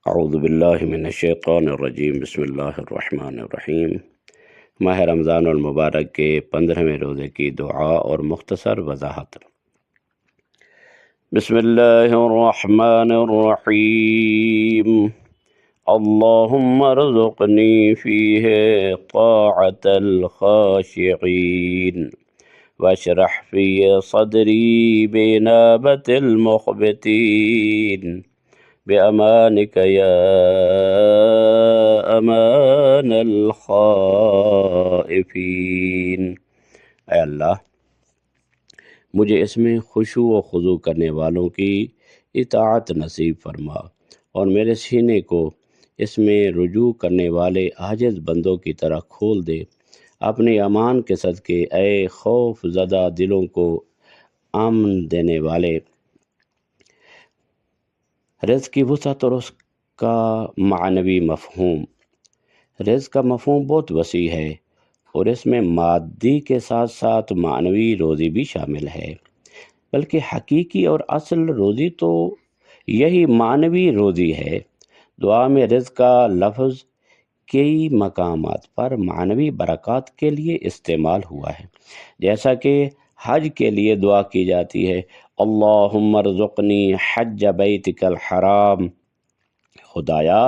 اعوذ باللہ من الشیطان الرجیم، بسم اللہ الرحمن الرحیم۔ ماہ رمضان المبارک کے 15ویں روزے کی دعا اور مختصر وضاحت۔ بسم اللہ الرحمن الرحیم۔ اللہم ارزقنی فیہ طاعت الخاشعین واشرح فی صدری بانابۃ المخبتین بأمانك يا امان الخائفین۔ اے اللہ، مجھے اس میں خشوع و خضوع کرنے والوں کی اطاعت نصیب فرما، اور میرے سینے کو اس میں رجوع کرنے والے عاجز بندوں کی طرح کھول دے۔ اپنے امان کے صدقے اے خوف زدہ دلوں کو امن دینے والے۔ رزق کی وسعت اور اس کا معنوی مفہوم۔ رزق کا مفہوم بہت وسیع ہے، اور اس میں مادی کے ساتھ ساتھ معنوی روزی بھی شامل ہے، بلکہ حقیقی اور اصل روزی تو یہی معنوی روزی ہے۔ دعا میں رزق کا لفظ کئی مقامات پر معنوی برکات کے لیے استعمال ہوا ہے، جیسا کہ حج کے لیے دعا کی جاتی ہے، اللہم ارزقنی حج بیتک الحرام، خدایا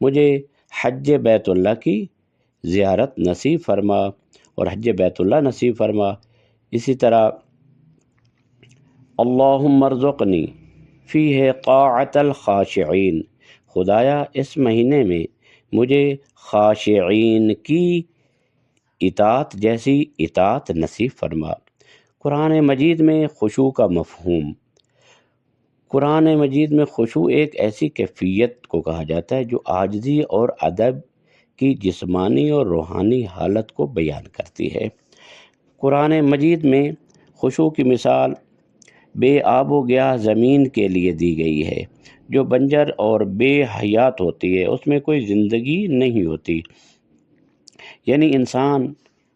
مجھے حج بیت اللہ کی زیارت نصیب فرما اور حج بیت اللہ نصیب فرما۔ اسی طرح اللہم ارزقنی فیہ طاعت الخاشعین، خدایا اس مہینے میں مجھے خاشعین کی اطاعت جیسی اطاعت نصیب فرما۔ قرآن مجید میں خشوع کا مفہوم۔ قرآن مجید میں خشوع ایک ایسی کیفیت کو کہا جاتا ہے جو عاجزی اور ادب کی جسمانی اور روحانی حالت کو بیان کرتی ہے۔ قرآن مجید میں خشوع کی مثال بے آب و گیاہ زمین کے لیے دی گئی ہے، جو بنجر اور بے حیات ہوتی ہے، اس میں کوئی زندگی نہیں ہوتی۔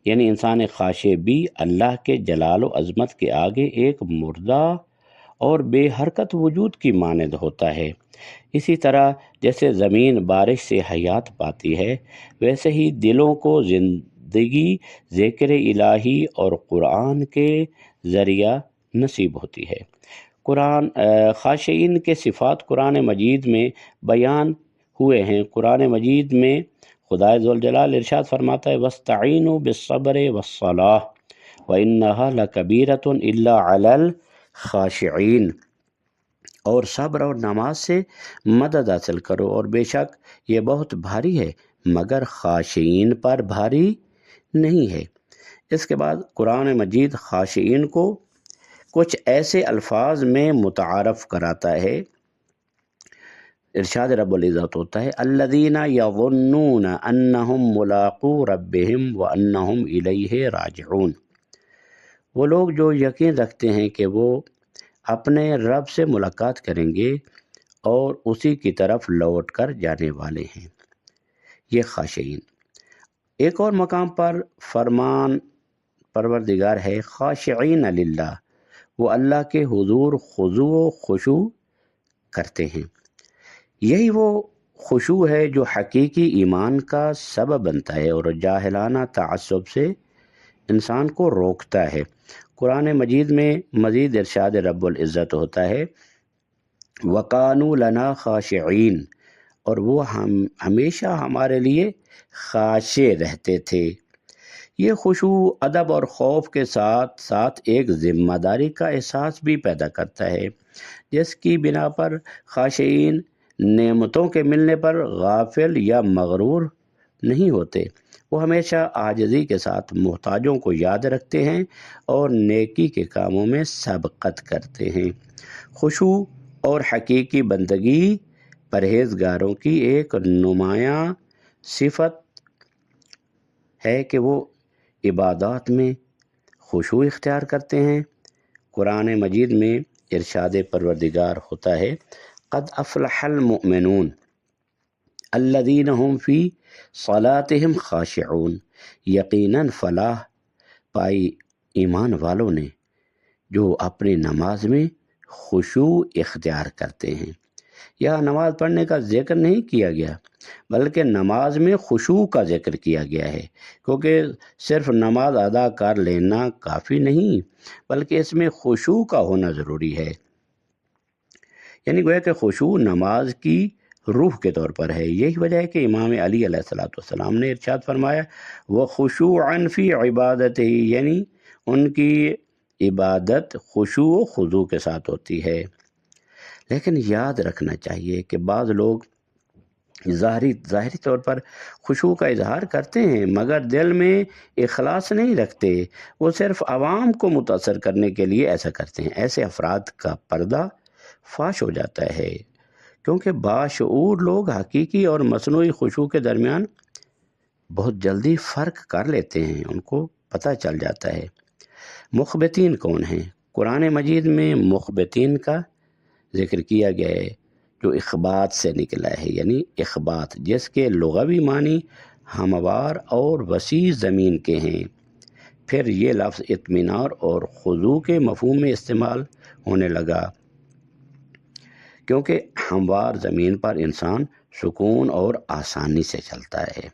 یعنی انسان خاشع بھی اللہ کے جلال و عظمت کے آگے ایک مردہ اور بے حرکت وجود کی مانند ہوتا ہے۔ اسی طرح جیسے زمین بارش سے حیات پاتی ہے، ویسے ہی دلوں کو زندگی ذکر الہی اور قرآن کے ذریعہ نصیب ہوتی ہے۔ خاشعین کے صفات قرآن مجید میں بیان ہوئے ہیں۔ قرآن مجید میں خدا ذوالجلال ارشاد فرماتا ہے، وَاسْتَعِینُوا بِالصَّبْرِ وَالصَّلَاةِ وَإِنَّهَا لَكَبِیرَةٌ إِلَّا عَلَى الْخَاشِعِینَ، اور صبر اور نماز سے مدد حاصل کرو، اور بے شک یہ بہت بھاری ہے مگر خاشعین پر بھاری نہیں ہے۔ اس کے بعد قرآن مجید خاشعین کو کچھ ایسے الفاظ میں متعارف کراتا ہے۔ ارشاد رب العزت ہوتا ہے، الذین یظنون انہم ملاقو ربہم وانہم الیہ راجعون، وہ لوگ جو یقین رکھتے ہیں کہ وہ اپنے رب سے ملاقات کریں گے اور اسی کی طرف لوٹ کر جانے والے ہیں، یہ خاشعین۔ ایک اور مقام پر فرمان پروردگار ہے، خاشعین للہ، وہ اللہ کے حضور خضوع و خشوع کرتے ہیں۔ یہی وہ خشوع ہے جو حقیقی ایمان کا سبب بنتا ہے اور جاہلانہ تعصب سے انسان کو روکتا ہے۔ قرآن مجید میں مزید ارشاد رب العزت ہوتا ہے، وَقَانُوا لَنَا خَاشِعِينَ، اور وہ ہمیشہ ہمارے لیے خاشع رہتے تھے۔ یہ خشوع ادب اور خوف کے ساتھ ساتھ ایک ذمہ داری کا احساس بھی پیدا کرتا ہے، جس کی بنا پر خاشعین نعمتوں کے ملنے پر غافل یا مغرور نہیں ہوتے۔ وہ ہمیشہ عاجزی کے ساتھ محتاجوں کو یاد رکھتے ہیں اور نیکی کے کاموں میں سبقت کرتے ہیں۔ خشوع اور حقیقی بندگی پرہیزگاروں کی ایک نمایاں صفت ہے کہ وہ عبادات میں خشوع اختیار کرتے ہیں۔ قرآن مجید میں ارشاد پروردگار ہوتا ہے، قد افلح المؤمنون الذین هم فی صلاتہم خاشعون، یقیناً فلاح پائی ایمان والوں نے جو اپنی نماز میں خشوع اختیار کرتے ہیں۔ یہاں نماز پڑھنے کا ذکر نہیں کیا گیا، بلکہ نماز میں خشوع کا ذکر کیا گیا ہے، کیونکہ صرف نماز ادا کر لینا کافی نہیں، بلکہ اس میں خشوع کا ہونا ضروری ہے۔ یعنی گویا کہ خشوع نماز کی روح کے طور پر ہے۔ یہی وجہ ہے کہ امام علی علیہ السلام نے ارشاد فرمایا وَخُشُوعًا فِي عِبَادَتِهِ، یعنی ان کی عبادت خشوع و خضوع کے ساتھ ہوتی ہے۔ لیکن یاد رکھنا چاہیے کہ بعض لوگ ظاہری طور پر خشوع کا اظہار کرتے ہیں مگر دل میں اخلاص نہیں رکھتے، وہ صرف عوام کو متاثر کرنے کے لیے ایسا کرتے ہیں۔ ایسے افراد کا پردہ فاش ہو جاتا ہے، کیونکہ باشعور لوگ حقیقی اور مصنوعی خشوع کے درمیان بہت جلدی فرق کر لیتے ہیں، ان کو پتہ چل جاتا ہے۔ مخبتین کون ہیں؟ قرآن مجید میں مخبتین کا ذکر کیا گیا ہے، جو اخبات سے نکلا ہے، یعنی اخبات جس کے لغوی معنی ہموار اور وسیع زمین کے ہیں۔ پھر یہ لفظ اطمینان اور خضوع کے مفہوم میں استعمال ہونے لگا، کیونکہ ہموار زمین پر انسان سکون اور آسانی سے چلتا ہے۔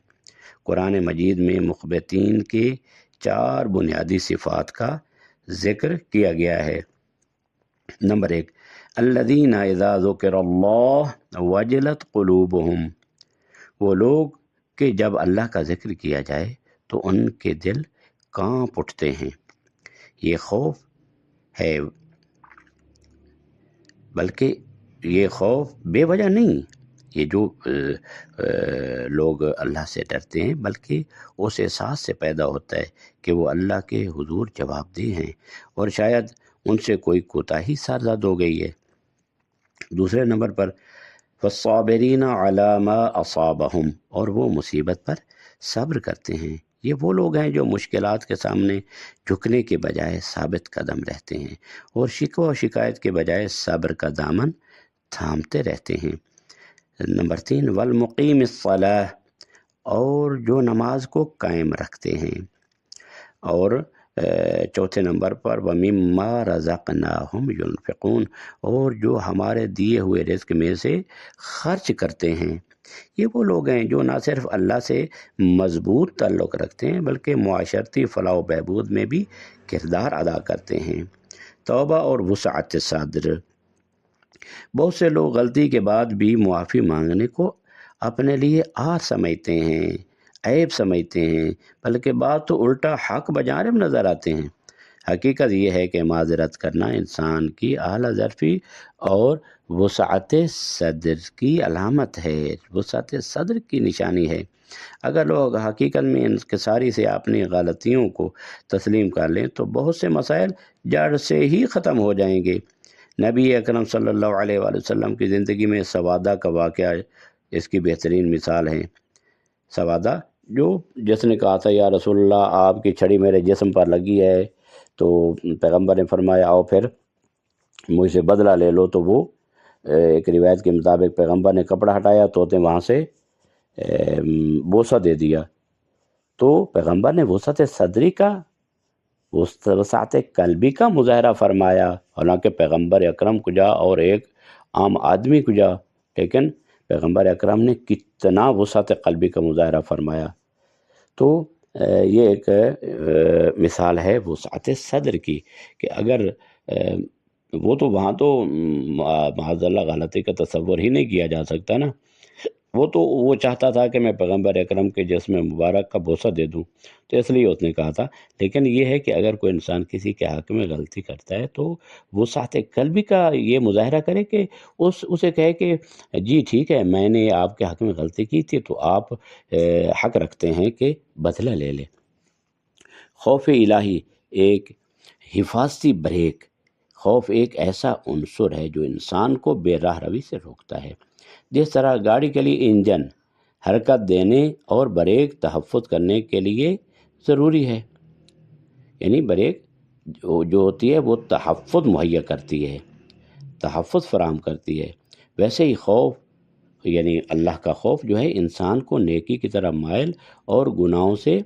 قرآن مجید میں مخبتین کے 4 بنیادی صفات کا ذکر کیا گیا ہے۔ نمبر 1، الذین اذا ذکر اللہ وجلت قلوبہم، وہ لوگ کہ جب اللہ کا ذکر کیا جائے تو ان کے دل کانپ اٹھتے ہیں۔ یہ خوف ہے، بلکہ یہ خوف بے وجہ نہیں، یہ جو لوگ اللہ سے ڈرتے ہیں بلکہ اس احساس سے پیدا ہوتا ہے کہ وہ اللہ کے حضور جواب دہ ہیں اور شاید ان سے کوئی کوتاہی سرزد ہو گئی ہے۔ دوسرے نمبر پر فالصابرین علی ما اصابہم، اور وہ مصیبت پر صبر کرتے ہیں۔ یہ وہ لوگ ہیں جو مشکلات کے سامنے جھکنے کے بجائے ثابت قدم رہتے ہیں اور شکوہ و شکایت کے بجائے صبر کا دامن تھامتے رہتے ہیں۔ نمبر 3، والمقیم الصلاۃ، اور جو نماز کو قائم رکھتے ہیں۔ اور چوتھے نمبر پر وَمِمَّا رَزَقْنَاهُمْ يُنْفِقُونَ، اور جو ہمارے دیے ہوئے رزق میں سے خرچ کرتے ہیں۔ یہ وہ لوگ ہیں جو نہ صرف اللہ سے مضبوط تعلق رکھتے ہیں بلکہ معاشرتی فلاح و بہبود میں بھی کردار ادا کرتے ہیں۔ توبہ اور وسعت صدر، بہت سے لوگ غلطی کے بعد بھی معافی مانگنے کو اپنے لیے آر سمجھتے ہیں، عیب سمجھتے ہیں، بلکہ بات تو الٹا حق بجانب نظر آتے ہیں۔ حقیقت یہ ہے کہ معذرت کرنا انسان کی اعلیٰ ظرفی اور وسعت صدر کی علامت ہے، وسعت صدر کی نشانی ہے۔ اگر لوگ حقیقت میں انکساری سے اپنی غلطیوں کو تسلیم کر لیں تو بہت سے مسائل جڑ سے ہی ختم ہو جائیں گے۔ نبی اکرم صلی اللہ علیہ وآلہ وسلم کی زندگی میں سوادہ کا واقعہ اس کی بہترین مثال ہے۔ سوادہ جس نے کہا تھا یا رسول اللہ آپ کی چھڑی میرے جسم پر لگی ہے، تو پیغمبر نے فرمایا آؤ پھر مجھ سے بدلہ لے لو، تو وہ ایک روایت کے مطابق پیغمبر نے کپڑا ہٹایا تو اس نے وہاں سے بوسہ دے دیا، تو پیغمبر نے وسعت صدری کا، وسعت قلبی کا مظاہرہ فرمایا، حالانکہ پیغمبر اکرم کو جا اور ایک عام آدمی کو جا، لیکن پیغمبر اکرم نے کتنا وسعت قلبی کا مظاہرہ فرمایا۔ تو یہ ایک مثال ہے وسعت صدر کی، کہ اگر وہ تو وہاں تو معاذ اللہ غلطی کا تصور ہی نہیں کیا جا سکتا نا، وہ چاہتا تھا کہ میں پیغمبر اکرم کے جسم مبارک کا بوسہ دے دوں، تو اس لیے اس نے کہا تھا۔ لیکن یہ ہے کہ اگر کوئی انسان کسی کے حق میں غلطی کرتا ہے تو وسعت قلبی کا یہ مظاہرہ کرے کہ اسے کہے کہ جی ٹھیک ہے میں نے آپ کے حق میں غلطی کی تھی، تو آپ حق رکھتے ہیں کہ بدلہ لے لیں۔ خوف الہی ایک حفاظتی بریک، خوف ایک ایسا عنصر ہے جو انسان کو بے راہ روی سے روکتا ہے۔ جس طرح گاڑی کے لیے انجن حرکت دینے اور بریک تحفظ کرنے کے لیے ضروری ہے، یعنی بریک جو ہوتی ہے وہ تحفظ مہیا کرتی ہے، تحفظ فراہم کرتی ہے، ویسے ہی خوف یعنی اللہ کا خوف جو ہے انسان کو نیکی کی طرف مائل اور گناہوں سے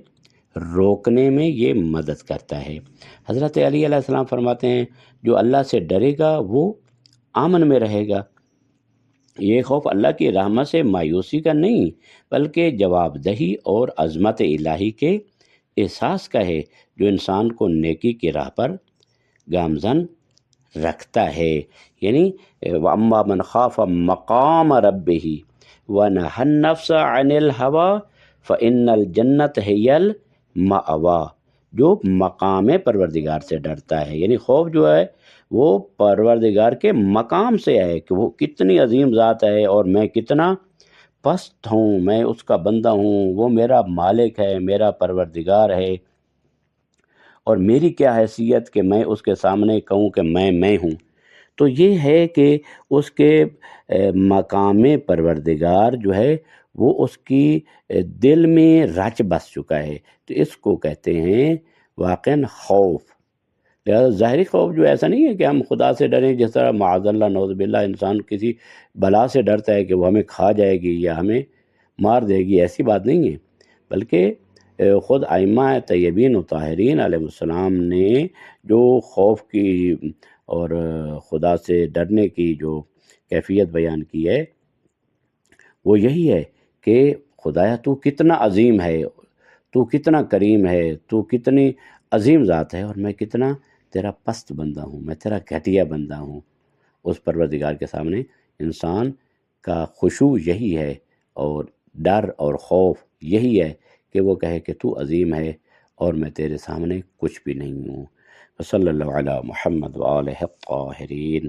روکنے میں یہ مدد کرتا ہے۔ حضرت علی علیہ السلام فرماتے ہیں جو اللہ سے ڈرے گا وہ امن میں رہے گا، یہ خوف اللہ کی رحمت سے مایوسی کا نہیں بلکہ جواب دہی اور عظمت الہی کے احساس کا ہے، جو انسان کو نیکی کی راہ پر گامزن رکھتا ہے۔ یعنی وَأَمَّا مَنْ خَافَ مَقَامَ رَبِّهِ وَنَهَى النَّفْسَ عَنِ الْهَوَىٰ فَإِنَّ الْجَنَّةَ هِيَ الْمَأْوَىٰ، جو مقام پروردگار سے ڈرتا ہے، یعنی خوف جو ہے وہ پروردگار کے مقام سے ہے کہ وہ کتنی عظیم ذات ہے اور میں کتنا پست ہوں، میں اس کا بندہ ہوں، وہ میرا مالک ہے، میرا پروردگار ہے، اور میری کیا حیثیت کہ میں اس کے سامنے کہوں کہ میں ہوں۔ تو یہ ہے کہ اس کے مقام پروردگار جو ہے وہ اس کی دل میں رچ بس چکا ہے، تو اس کو کہتے ہیں واقعاً خوف۔ لہٰذا ظاہری خوف جو ایسا نہیں ہے کہ ہم خدا سے ڈریں، جس طرح معاذ اللہ نعوذ باللہ انسان کسی بلا سے ڈرتا ہے کہ وہ ہمیں کھا جائے گی یا ہمیں مار دے گی، ایسی بات نہیں ہے، بلکہ خود ائمہ طیبین و طاہرین علیہ السلام نے جو خوف کی اور خدا سے ڈرنے کی جو کیفیت بیان کی ہے وہ یہی ہے کہ خدایا تو کتنا عظیم ہے، تو کتنا کریم ہے، تو کتنی عظیم ذات ہے، اور میں کتنا تیرا پست بندہ ہوں، میں تیرا گھٹیا بندہ ہوں۔ اس پروردگار کے سامنے انسان کا خشوع یہی ہے، اور ڈر اور خوف یہی ہے کہ وہ کہے کہ تو عظیم ہے اور میں تیرے سامنے کچھ بھی نہیں ہوں۔ صلی اللہ علی محمد وآلہ الطاہرین۔